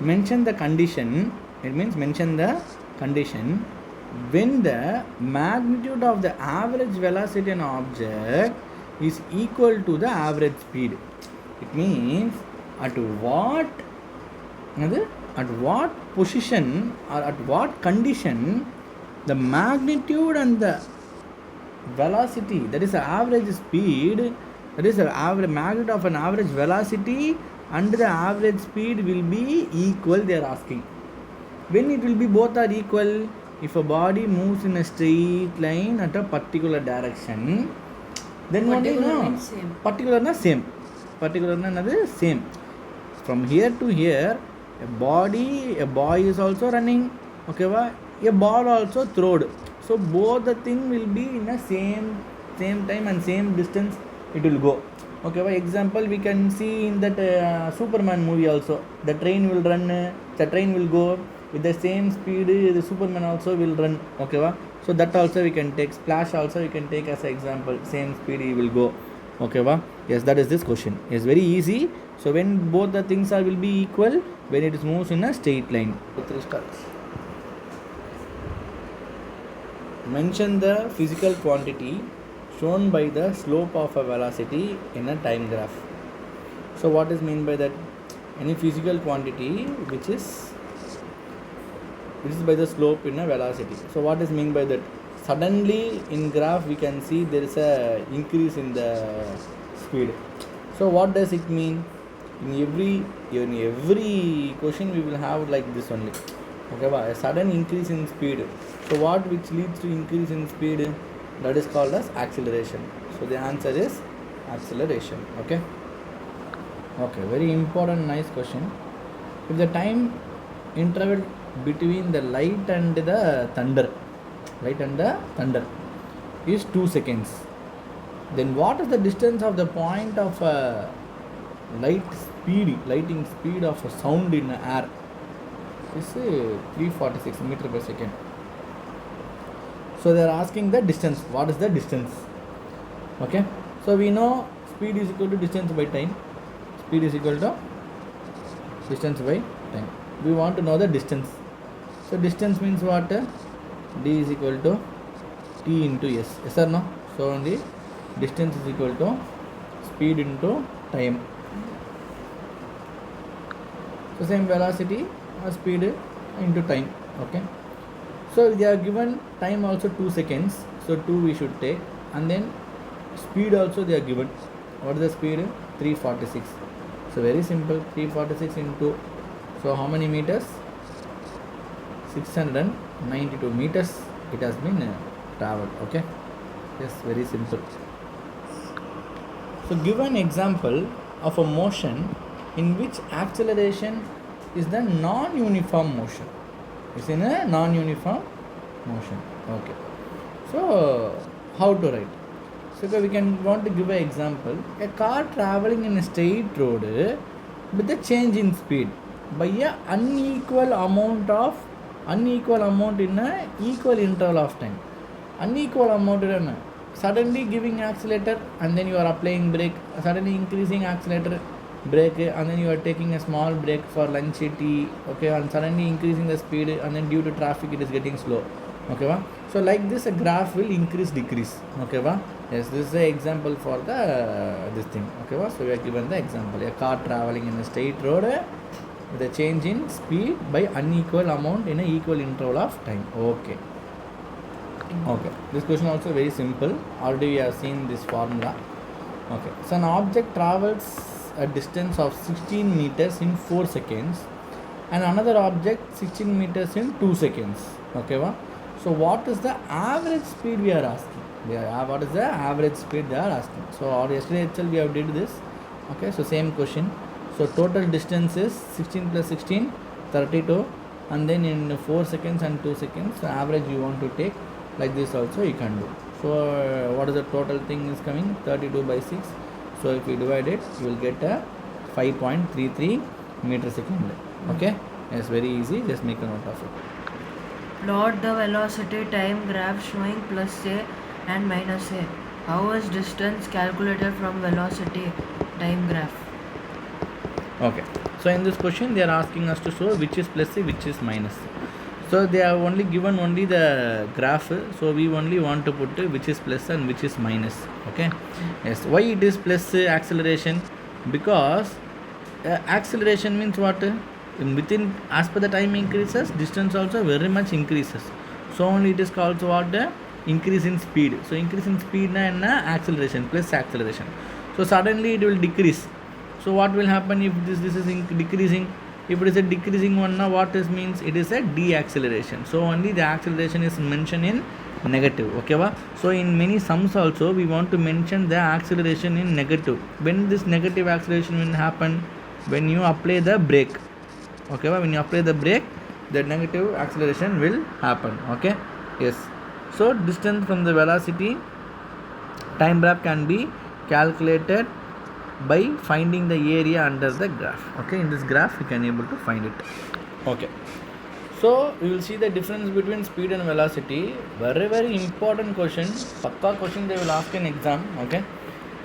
mention the condition. It means mention the condition when the magnitude of the average velocity in an object is equal to the average speed. It means at what position or at what condition the magnitude and the velocity, that is the average speed, that is the average magnitude of an average velocity and the average speed will be equal, they are asking. When it will be both are equal? If a body moves in a straight line at a particular direction, then only no. Particular na same. Particular na another same. From here to here, a boy is also running. Okay, a ball also thrown. So both the thing will be in the same time and same distance it will go. Okay, for example, we can see in that Superman movie also. The train will run, the train will go with the same speed, the Superman also will run. Okay, so that also we can take. Splash also we can take as an example. Same speed he will go. Okay, yes, that is this question. It's very easy. So when both the things will be equal, when it moves in a straight line. Mention the physical quantity shown by the slope of a velocity in a time graph. So what is meant by that? Any physical quantity which is by the slope in a velocity. So what is meant by that? Suddenly in graph we can see there is a increase in the speed. So what does it mean? In every question we will have like this only. Okay, a sudden increase in speed. So what which leads to increase in speed? That is called as acceleration. So the answer is acceleration. Okay, very important, nice question. If the time interval between the light and the thunder is 2 seconds, then what is the distance of the point of lighting speed of a sound in air? Is 346 meter per second. So they are asking the distance. What is the distance? Okay, so we know speed is equal to distance by time. Speed is equal to distance by time. We want to know the distance. So distance means what? D is equal to T into S. Yes or no? So only distance is equal to speed into time. So same velocity or speed into time. Okay. So they are given time also 2 seconds. So 2 we should take, and then speed also they are given. What is the speed? 346. So very simple. 346 into, so how many meters? 692 meters it has been traveled. Okay, yes, very simple. So give an example of a motion in which acceleration is the non-uniform motion. It's in a non-uniform motion. Okay, so how to write? So we can want to give an example. A car traveling in a straight road with a change in speed by a unequal amount in a equal interval of time. Unequal amount in suddenly giving accelerator and then you are applying brake, suddenly increasing accelerator, brake, and then you are taking a small break for lunch, tea. Okay, and suddenly increasing the speed, and then due to traffic it is getting slow. Okay, so like this a graph will increase decrease. Okay, yes, this is the example for the this thing. Okay, so we are given the example: a car traveling in a straight road with a change in speed by unequal amount in an equal interval of time. Okay, this question also very simple. Already we have seen this formula. Okay, so an object travels a distance of 16 meters in 4 seconds and another object 16 meters in 2 seconds. Okay, so what is the average speed we are asking? What is the average speed they are asking? So yesterday itself we have did this. Okay, so same question. So total distance is 16 plus 16, 32, and then in 4 seconds and 2 seconds, the average you want to take. Like this also you can do. So what is the total thing is coming? 32 by 6. So if you divide it, you will get a 5.33 meter second. Okay, it's very easy. Just make a note of it. Plot the velocity time graph showing plus a and minus a. How is distance calculated from velocity time graph? Okay, So in this question they are asking us to show which is plus, which is minus. So they have only given only the graph, so we only want to put which is plus and which is minus. Okay, yes. Why it is plus acceleration? Because acceleration means what? Within, as per the time increases, distance also very much increases. So only it is called what? Increase in speed. So increase in speed and acceleration, plus acceleration. So suddenly it will decrease. So what will happen if this is decreasing? If it is a decreasing one, now what this means? It is a deceleration. So only the acceleration is mentioned in negative. Okay, va? So in many sums also we want to mention the acceleration in negative. When this negative acceleration will happen? When you apply the brake. Okay, va? When you apply the brake, the negative acceleration will happen. Okay, yes. So distance from the velocity, time graph can be calculated by finding the area under the graph. Okay, in this graph you can able to find it. Okay, so we will see the difference between speed and velocity. Very important question, pakka question they will ask in exam. Okay,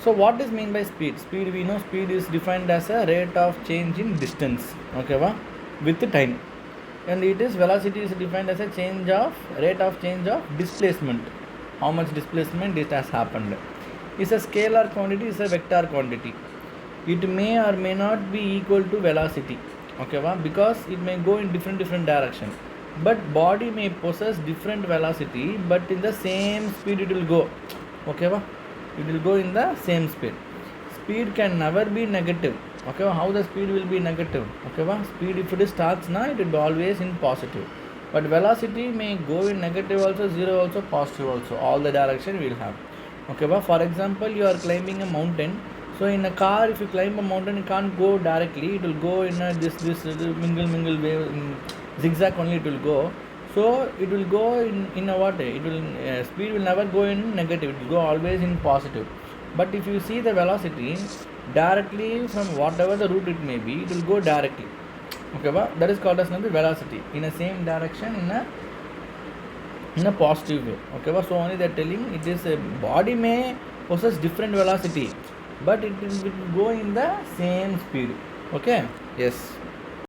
so what is mean by speed? Speed, we know speed is defined as a rate of change in distance. Okay, va? With the time. And it is velocity is defined as a rate of change of displacement. How much displacement it has happened. Is a scalar quantity, is a vector quantity. It may or may not be equal to velocity. Okay, va? Because it may go in different direction. But body may possess different velocity, but in the same speed it will go. Okay, va? It will go in the same speed. Speed can never be negative. Okay, how the speed will be negative? Okay, va? Speed if it starts now, it will be always in positive. But velocity may go in negative also, zero also, positive also. All the direction we will have. Okay, va? For example, you are climbing a mountain. So in a car, if you climb a mountain, you can't go directly. It will go in a this mingle way, zigzag only it will go. So it will go in a what? It will speed will never go in negative. It will go always in positive. But if you see the velocity directly from whatever the route it may be, it will go directly. Okay, va? That is called as the velocity in the same direction in a positive way. Okay, va? So only they are telling it is a body may possess different velocity, but it will go in the same speed. Okay, yes.